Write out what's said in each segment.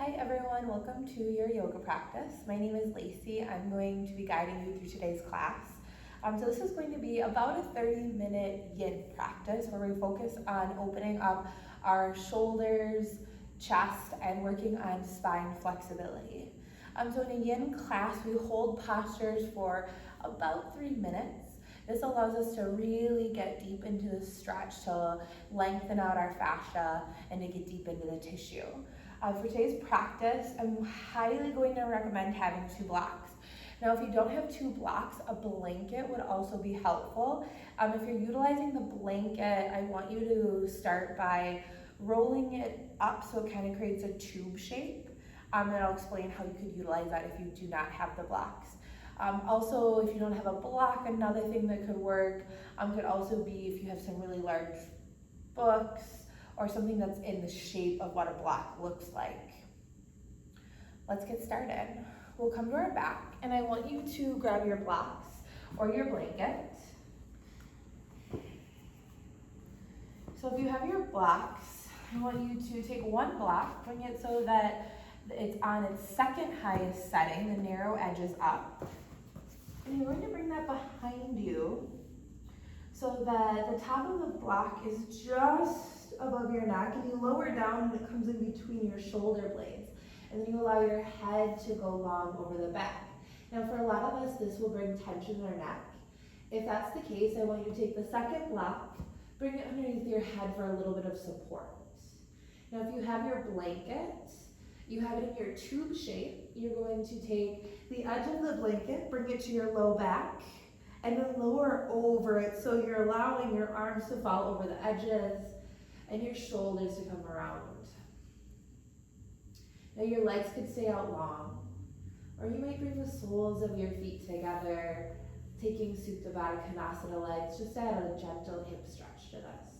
Hi everyone, welcome to your yoga practice. My name is Lacey. I'm going to be guiding you through today's class. So this is going to be about a 30-minute yin practice where we focus on opening up our shoulders, chest, and working on spine flexibility. So in a yin class, we hold postures for about 3 minutes. This allows us to really get deep into the stretch, to lengthen out our fascia, and to get deep into the tissue. For today's practice, I'm highly going to recommend having 2 blocks. Now, if you don't have 2 blocks, a blanket would also be helpful. If you're utilizing the blanket, I want you to start by rolling it up so it kind of creates a tube shape. And I'll explain how you could utilize that if you do not have the blocks. Also, if you don't have a block, another thing that could work could also be if you have some really large books or something that's in the shape of what a block looks like. Let's get started. We'll come to our back, and I want you to grab your blocks or your blanket. So if you have your blocks, I want you to take one block, bring it so that it's on its second highest setting, the narrow edge is up. And you're going to bring that behind you so that the top of the block is just above your neck, and you lower down and it comes in between your shoulder blades. And then you allow your head to go long over the back. Now for a lot of us, this will bring tension in our neck. If that's the case, I want you to take the second block, bring it underneath your head for a little bit of support. Now if you have your blanket, you have it in your tube shape, you're going to take the edge of the blanket, bring it to your low back, and then lower over it so you're allowing your arms to fall over the edges and your shoulders to come around. Now your legs could stay out long, or you might bring the soles of your feet together, taking Supta Baddha Konasana legs, just to add a gentle hip stretch to this.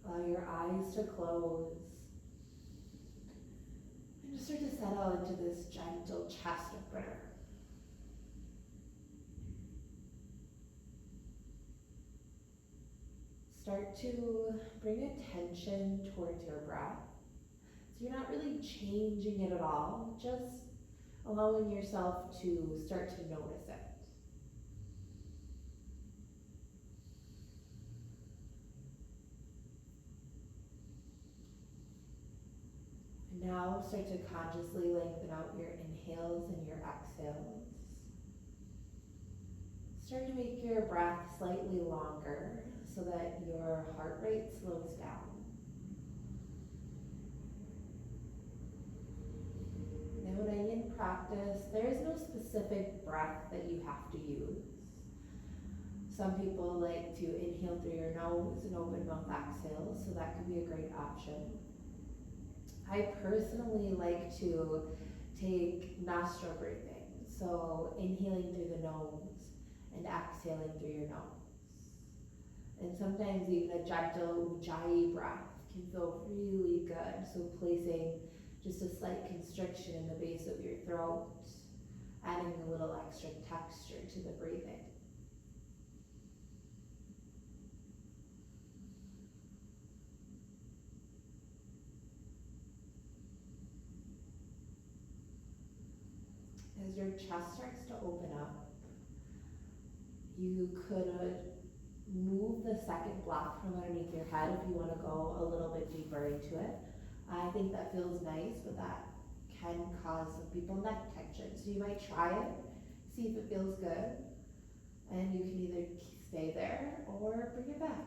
Allow your eyes to close, and just start to settle into this gentle chest opener. Start to bring attention towards your breath. So you're not really changing it at all, just allowing yourself to start to notice it. And now start to consciously lengthen out your inhales and your exhales. Start to make your breath slightly longer so that your heart rate slows down. Now in a yin practice, there is no specific breath that you have to use. Some people like to inhale through your nose and open mouth exhale, so that could be a great option. I personally like to take nostril breathing, so inhaling through the nose and exhaling through your nose. And sometimes even a gentle ujjayi breath can feel really good, so placing just a slight constriction in the base of your throat, adding a little extra texture to the breathing. As your chest starts to open up, you could move the second block from underneath your head if you want to go a little bit deeper into it. I think that feels nice, but that can cause some people neck tension. So you might try it, see if it feels good, and you can either stay there or bring it back.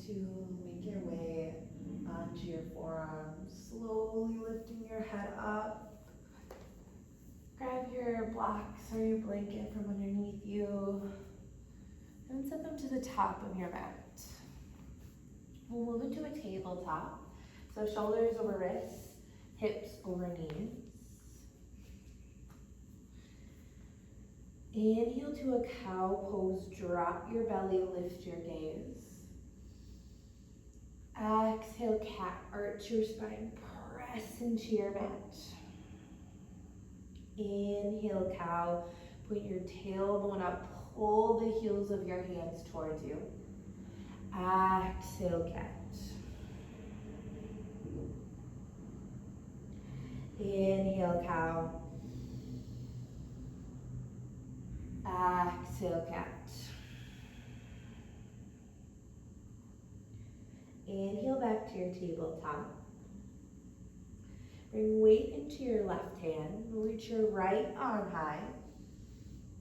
to make your way onto your forearms, slowly lifting your head up. Grab your blocks or your blanket from underneath you and set them to the top of your mat. We'll move into a tabletop. So shoulders over wrists, hips over knees. Inhale to a cow pose, drop your belly, lift your gaze. Exhale, cat, arch your spine, press into your mat. Inhale, cow, put your tailbone up, pull the heels of your hands towards you. Exhale, cat. Inhale, cow. Exhale, cat. Inhale back to your tabletop. Bring weight into your left hand. Reach your right arm high.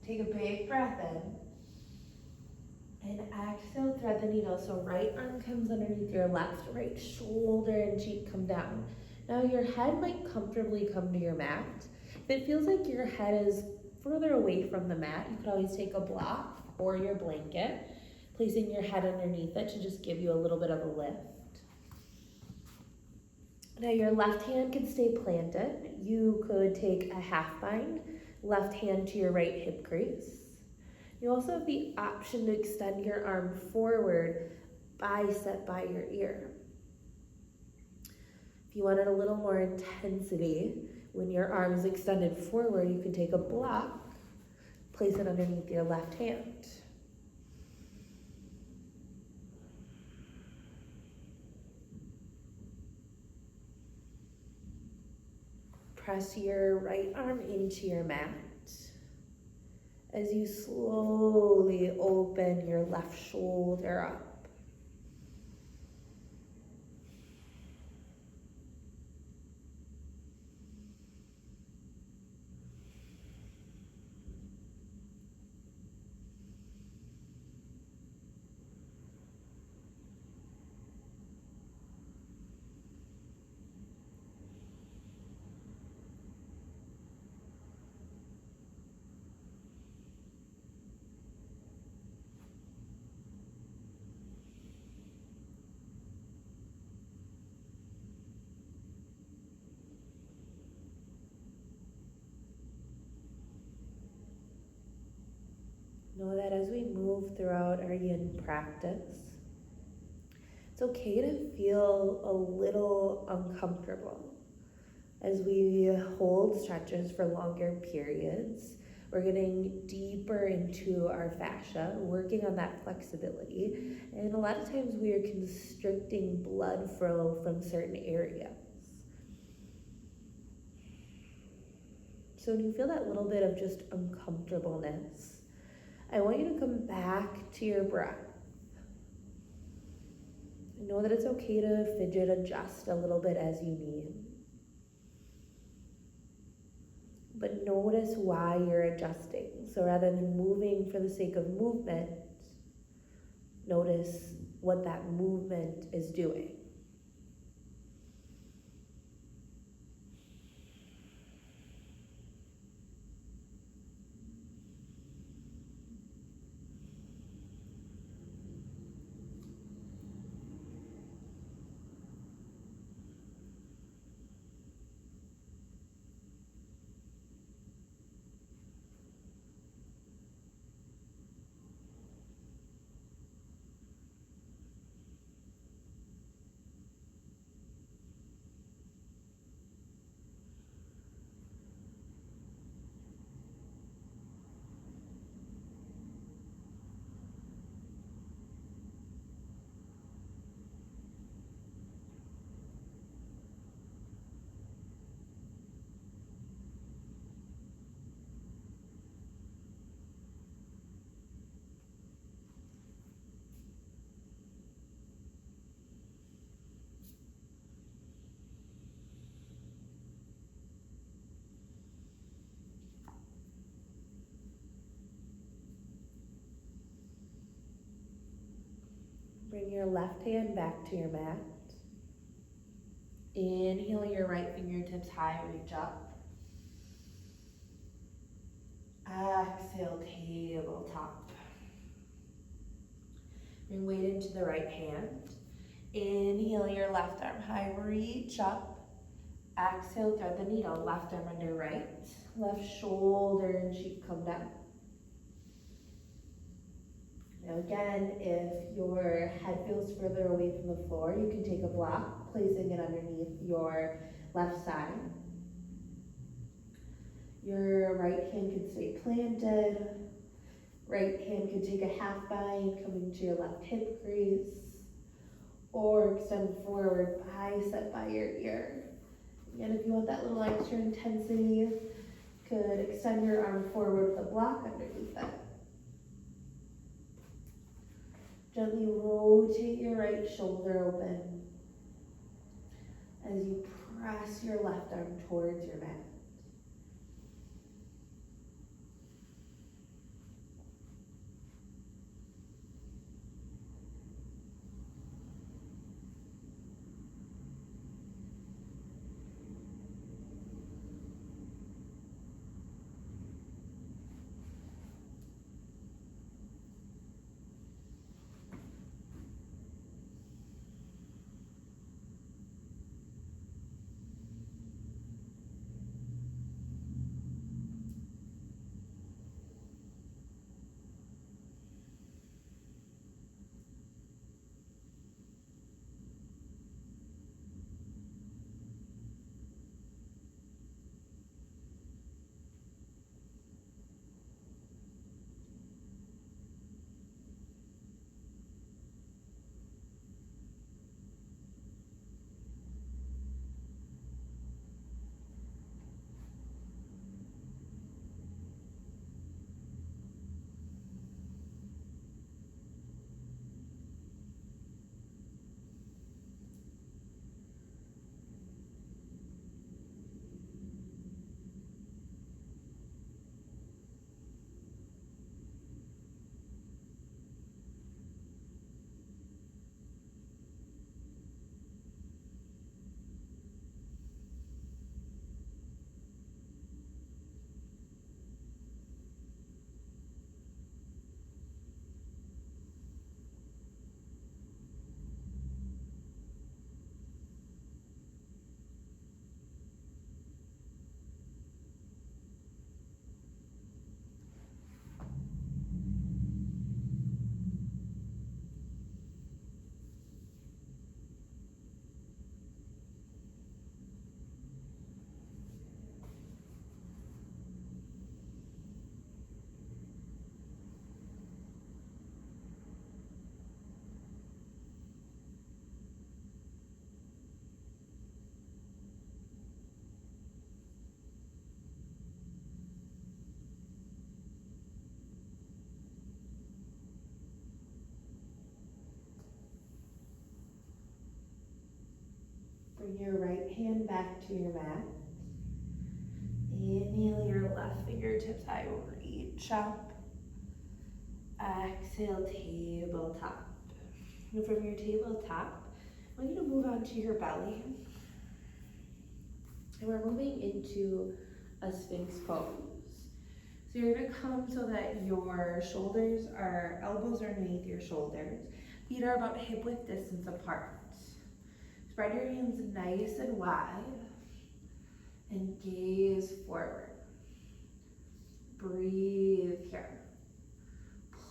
Take a big breath in. And exhale, thread the needle. So right arm comes underneath your left, right shoulder and cheek come down. Now your head might comfortably come to your mat. If it feels like your head is further away from the mat, you could always take a block or your blanket, placing your head underneath it to just give you a little bit of a lift. Now your left hand can stay planted. You could take a half bind, left hand to your right hip crease. You also have the option to extend your arm forward, bicep by your ear. If you wanted a little more intensity, when your arm is extended forward, you can take a block, place it underneath your left hand. Press your right arm into your mat as you slowly open your left shoulder up. Know that as we move throughout our yin practice, it's okay to feel a little uncomfortable. As we hold stretches for longer periods, we're getting deeper into our fascia, working on that flexibility, and a lot of times we are constricting blood flow from certain areas. So when you feel that little bit of just uncomfortableness, I want you to come back to your breath. Know that it's okay to fidget, adjust a little bit as you need. But notice why you're adjusting. So rather than moving for the sake of movement, notice what that movement is doing. Bring your left hand back to your mat. Inhale your right fingertips high, reach up. Exhale, tabletop. Bring weight into the right hand. Inhale your left arm high, reach up. Exhale, thread the needle, left arm under right. Left shoulder and cheek come down. Now again, if your head feels further away from the floor, you can take a block, placing it underneath your left side. Your right hand can stay planted. Right hand can take a half bind, coming to your left hip crease, or extend forward, bicep by your ear. And if you want that little extra intensity, you could extend your arm forward with a block underneath it. Gently rotate your right shoulder open as you press your left arm towards your mat. Bring your right hand back to your mat. Inhale your left fingertips high, reach up. Exhale, tabletop. And from your tabletop, I want you to move onto your belly. And we're moving into a Sphinx pose. So you're gonna come so that your elbows are underneath your shoulders. Feet are about hip width distance apart. Spread your hands nice and wide and gaze forward. Breathe here.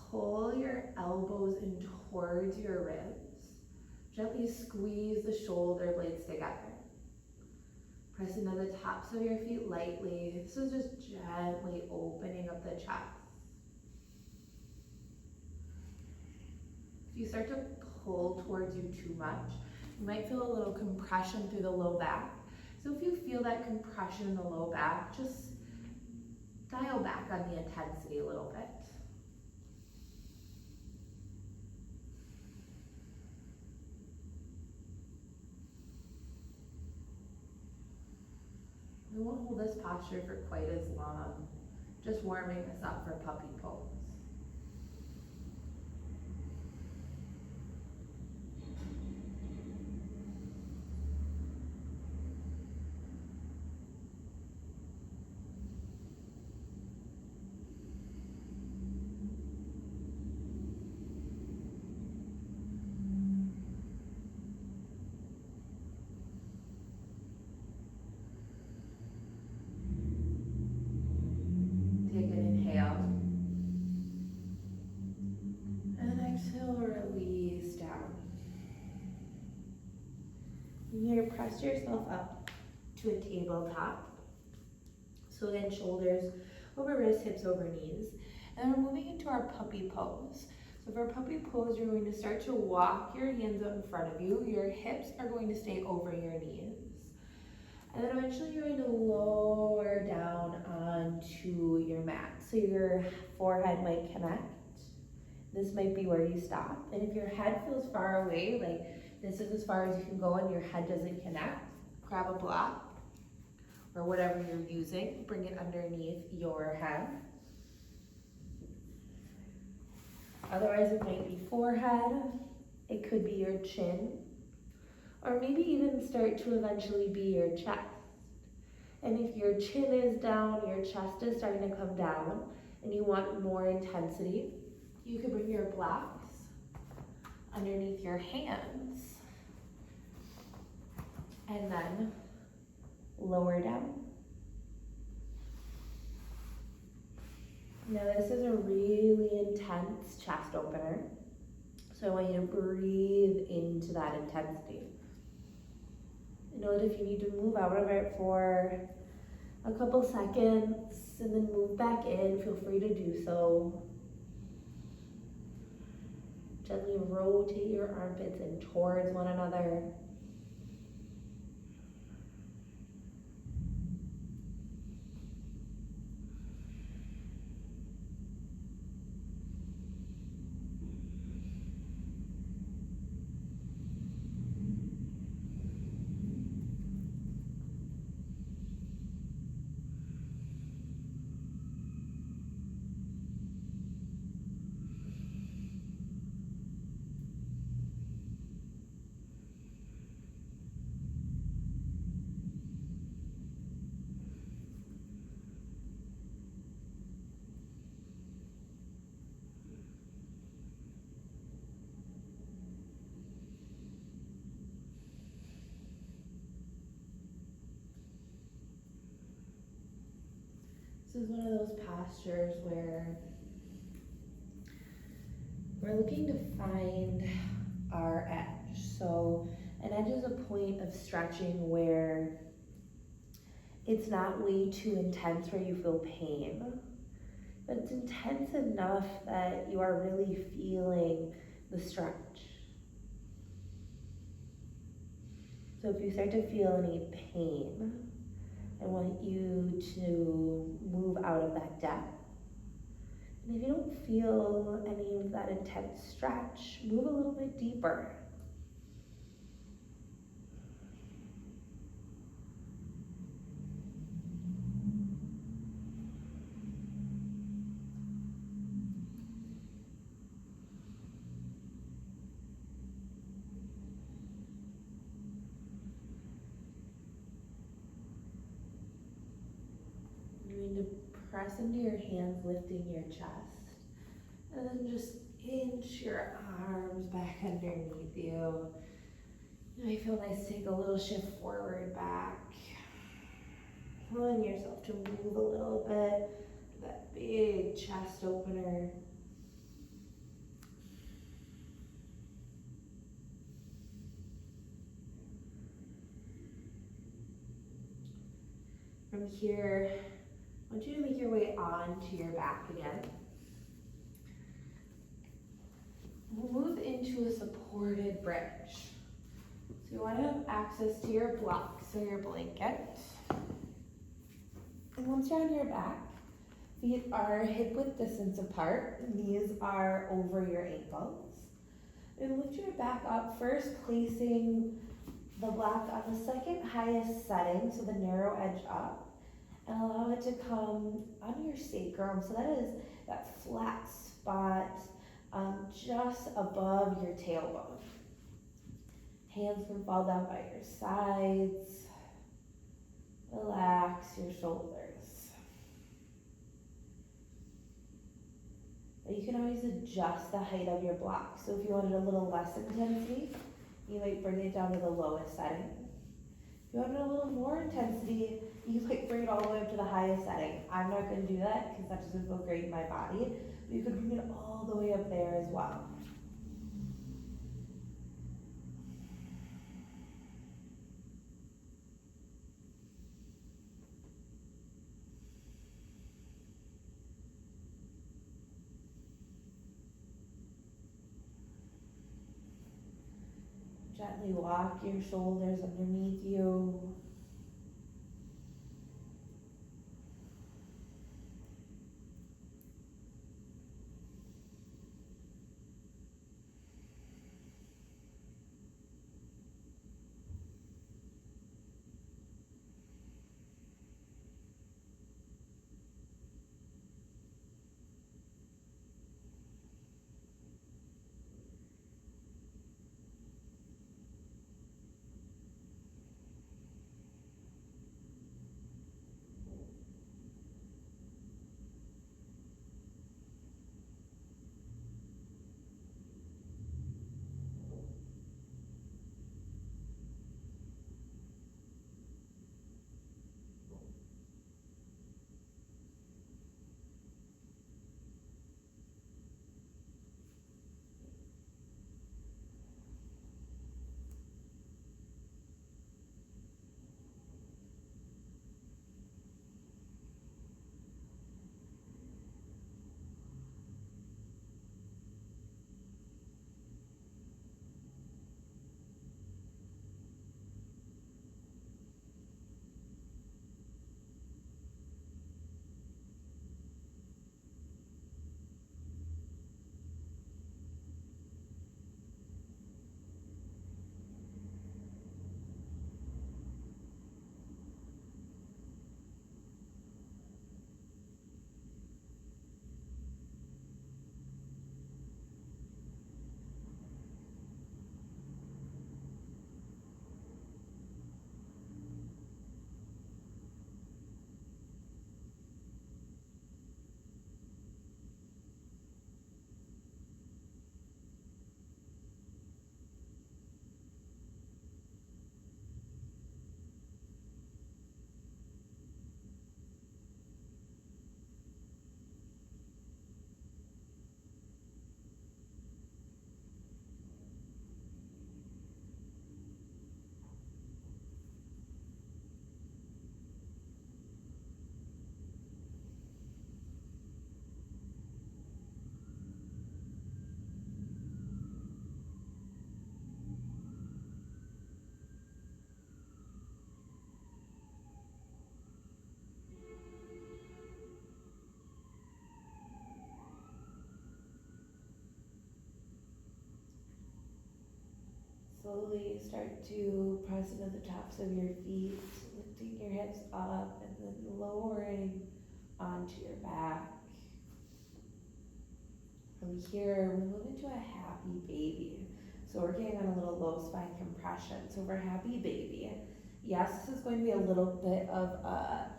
Pull your elbows in towards your ribs. Gently squeeze the shoulder blades together. Press into the tops of your feet lightly. This is just gently opening up the chest. If you start to pull towards you too much, you might feel a little compression through the low back. So if you feel that compression in the low back, just dial back on the intensity a little bit. We won't hold this posture for quite as long, just warming us up for puppy pose. press yourself up to a tabletop. So again, shoulders over wrists, hips over knees. And then we're moving into our puppy pose. So for puppy pose, you're going to start to walk your hands out in front of you. Your hips are going to stay over your knees. And then eventually you're going to lower down onto your mat. So your forehead might connect. This might be where you stop. And if your head feels far away, like this is as far as you can go and your head doesn't connect, grab a block or whatever you're using, bring it underneath your head. Otherwise it might be forehead, it could be your chin, or maybe even start to eventually be your chest. And if your chin is down, your chest is starting to come down, and you want more intensity, you could bring your blocks underneath your hands, and then lower down. Now this is a really intense chest opener, so I want you to breathe into that intensity. Know that if you need to move out of it for a couple seconds and then move back in, feel free to do so. Gently rotate your armpits in towards one another. This is one of those postures where we're looking to find our edge. So an edge is a point of stretching where it's not way too intense where you feel pain, but it's intense enough that you are really feeling the stretch. So if you start to feel any pain, I want you to move out of that depth. And if you don't feel any of that intense stretch, move a little bit deeper. You're going to press into your hands, lifting your chest, and then just inch your arms back underneath you. You might feel nice to take a little shift forward, back. Allowing yourself to move a little bit. That big chest opener. From here, I want you to make your way onto your back again. We'll move into a supported bridge. So you want to have access to your blocks or your blanket. And once you're on your back, feet are hip-width distance apart, knees are over your ankles. And lift your back up, first placing the block on the second highest setting, so the narrow edge up, and allow it to come on your sacrum. So that is that flat spot just above your tailbone. Hands can fall down by your sides. Relax your shoulders. You can always adjust the height of your block. So if you wanted a little less intensity, you might bring it down to the lowest setting. If you wanted a little more intensity, you might bring it all the way up to the highest setting. I'm not going to do that because that doesn't feel great in my body, but you could bring it all the way up there as well. Gently walk your shoulders underneath you. Slowly start to press into the tops of your feet, lifting your hips up and then lowering onto your back. From here, we move into a happy baby. So we're getting on a little low spine compression. So for happy baby, yes, this is going to be a little bit of a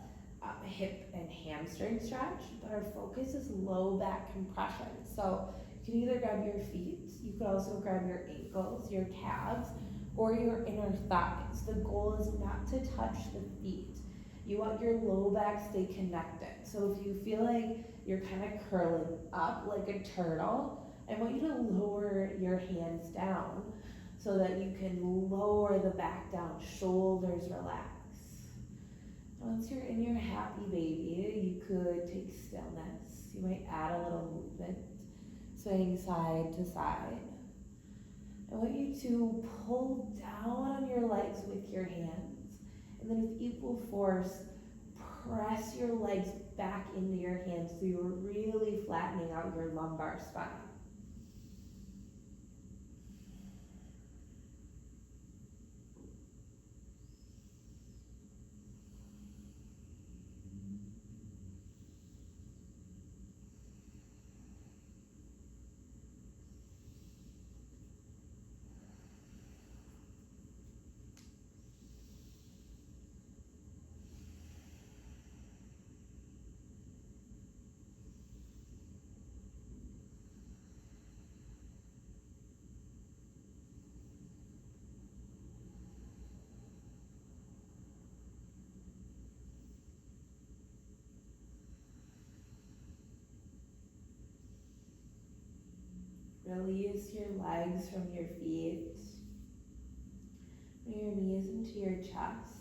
hip and hamstring stretch, but our focus is low back compression. So you can either grab your feet, you could also grab your ankles, your calves, or your inner thighs. The goal is not to touch the feet. You want your low back stay connected. So if you feel like you're kind of curling up like a turtle, I want you to lower your hands down so that you can lower the back down, shoulders relax. Once you're in your happy baby, you could take stillness. You might add a little movement, swaying side to side. I want you to pull down on your legs with your hands, and then with equal force, press your legs back into your hands so you're really flattening out your lumbar spine. Release your legs from your feet. Bring your knees into your chest.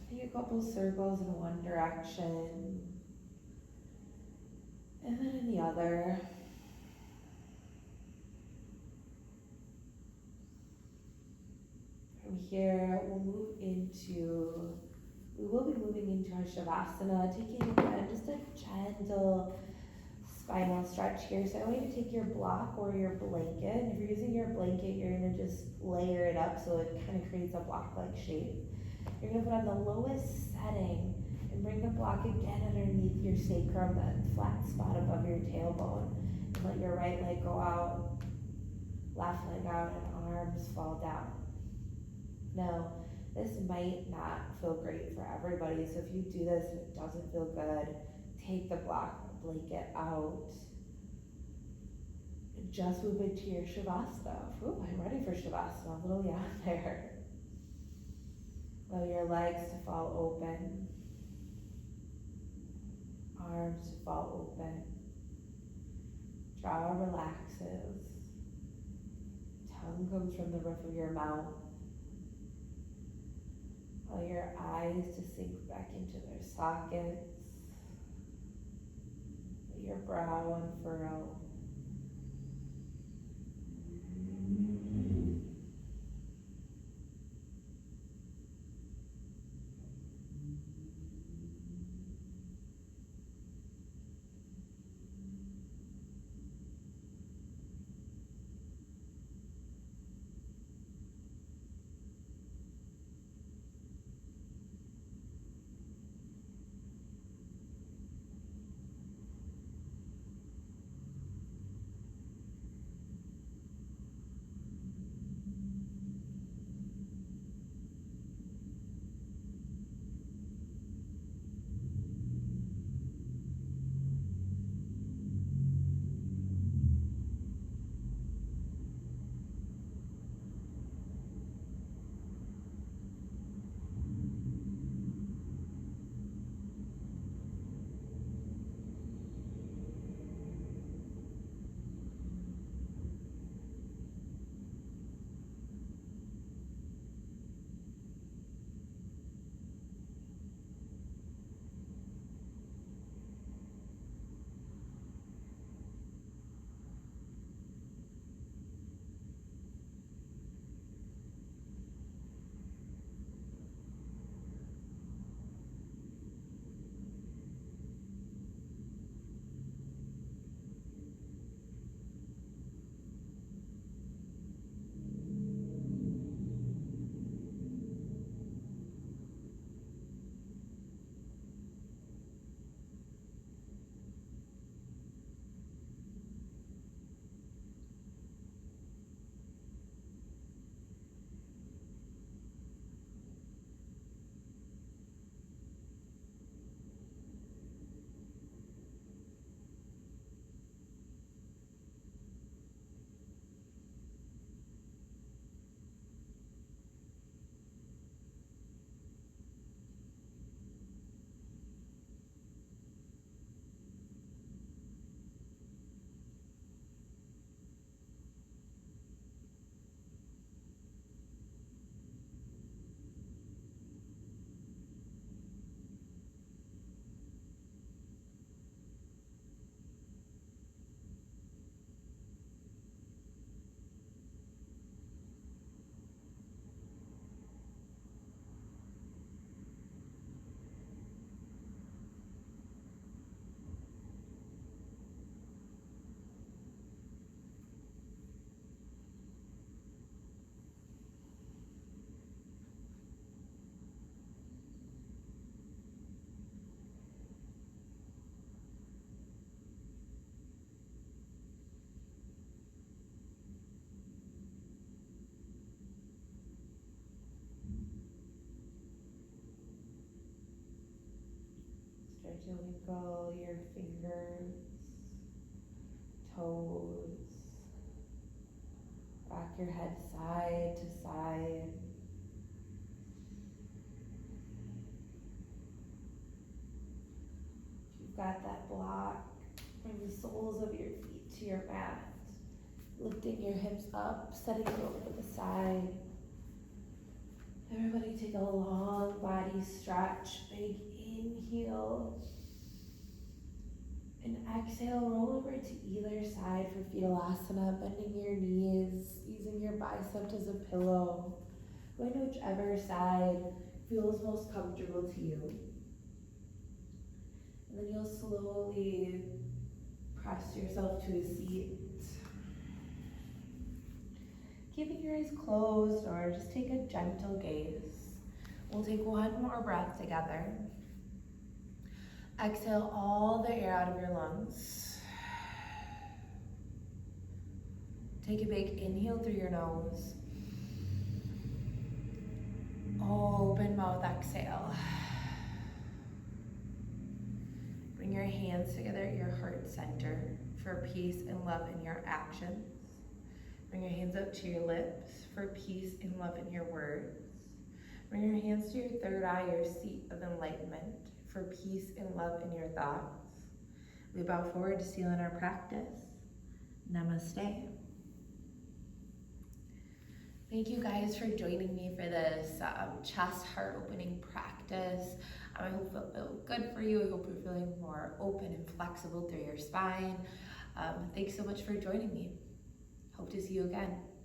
Take a couple circles in one direction, and then in the other. From here, we will be moving into our Shavasana, taking again just a gentle spinal stretch here. So I want you to take your block or your blanket. If you're using your blanket, you're gonna just layer it up so it kind of creates a block-like shape. You're gonna put on the lowest setting and bring the block again underneath your sacrum, that flat spot above your tailbone. And let your right leg go out, left leg out, and arms fall down. Now, this might not feel great for everybody, so if you do this and it doesn't feel good, take the blanket out. And just move into your Shavasana. Ooh, I'm ready for Shavasana, a little yawn there. Allow your legs to fall open, arms to fall open, jaw relaxes, tongue comes from the roof of your mouth. Allow your eyes to sink back into their sockets. Let your brow unfurl. Start to wiggle your fingers, toes, rock your head side to side. If you've got that block, bring the soles of your feet to your mat, lifting your hips up, setting it over to the side. Everybody take a long body stretch, big inhale, and exhale, roll over to either side for Fetal Asana, bending your knees, using your bicep as a pillow. Going to whichever side feels most comfortable to you. And then you'll slowly press yourself to a seat. Keeping your eyes closed, or just take a gentle gaze. We'll take one more breath together. Exhale all the air out of your lungs. Take a big inhale through your nose. Open mouth, exhale. Bring your hands together at your heart center for peace and love in your actions. Bring your hands up to your lips for peace and love in your words. Bring your hands to your third eye, your seat of enlightenment, for peace and love in your thoughts. We bow forward to seal in our practice. Namaste. Thank you guys for joining me for this chest heart opening practice. I hope it felt good for you. I hope you're feeling more open and flexible through your spine. Thanks so much for joining me. Hope to see you again.